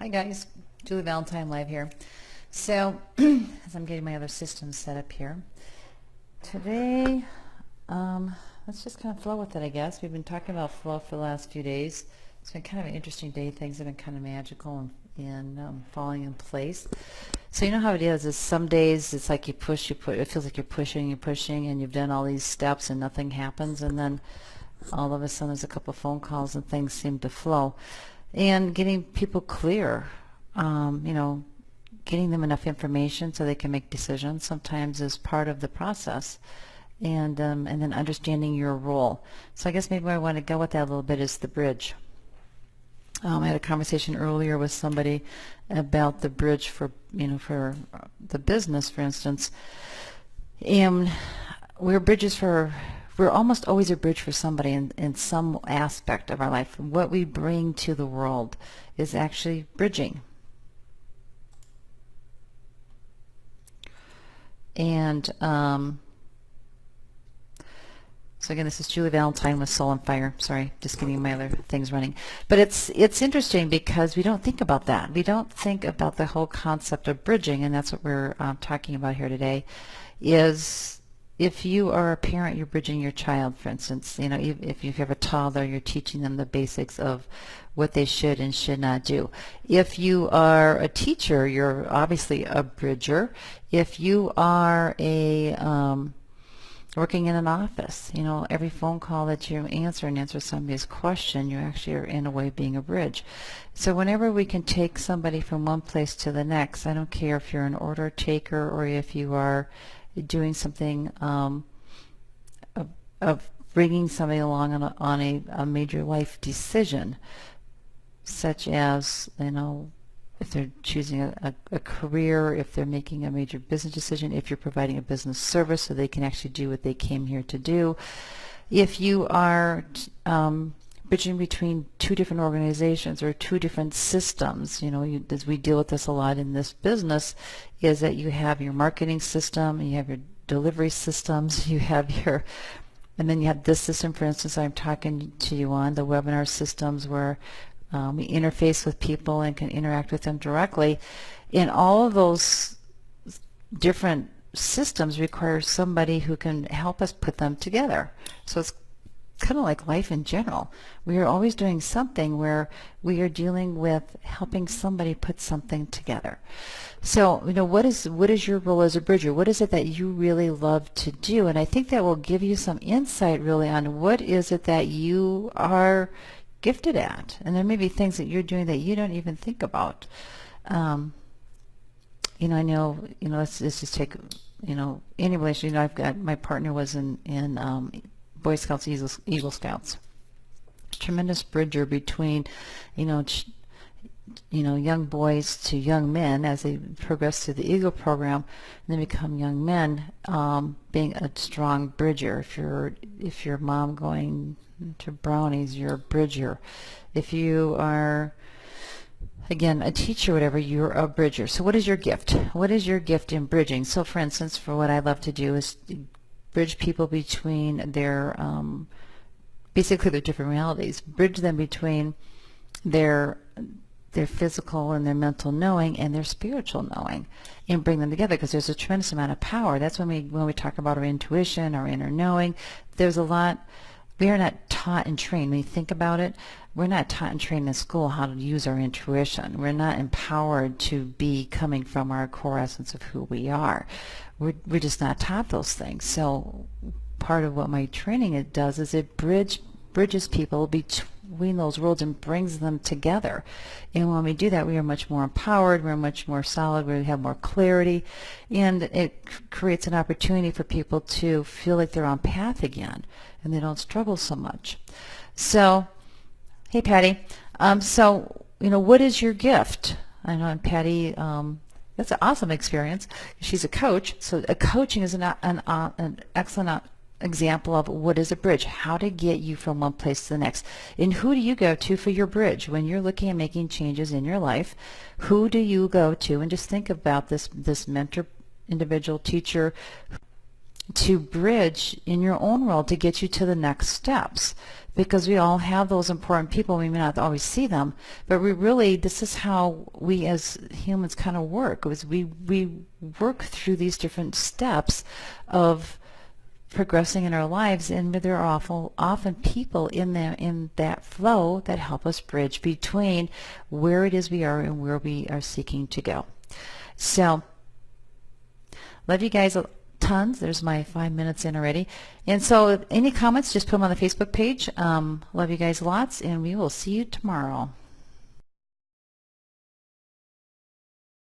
Hi guys, Julie Valentine live here. So, as I'm getting my other systems set up here, today, let's just kind of flow with it, I guess. We've been talking about flow for the last few days. It's been kind of an interesting day. Things have been kind of magical and falling in place. So you know how it is some days it's like you push, it feels like you're pushing, and you've done all these steps and nothing happens, and then all of a sudden there's a couple phone calls and things seem to flow. And getting people clear, getting them enough information so they can make decisions sometimes is part of the process. And then understanding your role. So I guess maybe where I want to go with that a little bit is the bridge. I had a conversation earlier with somebody about the bridge for the business, for instance. And we're almost always a bridge for somebody in some aspect of our life. What we bring to the world is actually bridging. And so again, this is Julie Valentine with Soul and Fire. Sorry, just getting my other things running. But it's interesting because we don't think about that. We don't think about the whole concept of bridging, and that's what we're talking about here today. Is if you are a parent, you're bridging your child, for instance. If you have a toddler, you're teaching them the basics of what they should and should not do. If you are a teacher, you're obviously a bridger. If you are working in an office, every phone call that you answer somebody's question, you actually are in a way being a bridge. So whenever we can take somebody from one place to the next, I don't care if you're an order taker or if you are doing something of bringing somebody along on a major life decision, such as, if they're choosing a career, if they're making a major business decision, if you're providing a business service so they can actually do what they came here to do. If you are bridging between two different organizations or two different systems, as we deal with this a lot in this business, is that you have your marketing system, you have your delivery systems, and then you have this system, for instance, I'm talking to you on, the webinar systems where we interface with people and can interact with them directly. And all of those different systems require somebody who can help us put them together. So it's kind of like life in general. We are always doing something where we are dealing with helping somebody put something together. So, what is your role as a bridger? What is it that you really love to do? And I think that will give you some insight really on what is it that you are gifted at. And there may be things that you're doing that you don't even think about. I know, let's just take, any relation. I've got, my partner was in Boy Scouts, Eagle Scouts. Tremendous bridger between, young boys to young men as they progress through the Eagle program and then become young men, being a strong bridger. If your mom going to Brownies, you're a bridger. If you are, again, a teacher, whatever, you're a bridger. So what is your gift? What is your gift in bridging? So for instance, for what I love to do is bridge people between their, basically their different realities, bridge them between their physical and their mental knowing and their spiritual knowing, and bring them together, because there's a tremendous amount of power. That's when we talk about our intuition, our inner knowing. There's a lot. We are not taught and trained. When you think about it, we're not taught and trained in school how to use our intuition. We're not empowered to be coming from our core essence of who we are. We're just not taught those things. So part of what my training it does is it bridges people between those worlds and brings them together. And when we do that, we are much more empowered, we're much more solid, we have more clarity, and it creates an opportunity for people to feel like they're on path again and they don't struggle so much. So, hey Patty, what is your gift? I know, and Patty, that's an awesome experience. She's a coach, so coaching is an excellent example of what is a bridge, how to get you from one place to the next. And who do you go to for your bridge when you're looking at making changes in your life? Who do you go to? And just think about this mentor, individual, teacher, to bridge in your own world to get you to the next steps, because we all have those important people. We may not always see them, but we really, this is how we as humans kind of work, is we work through these different steps of progressing in our lives, and there are often people in that flow that help us bridge between where it is we are and where we are seeking to go. So love you guys tons. There's my 5 minutes in already. And so any comments, just put them on the Facebook page. Love you guys lots, and we will see you tomorrow.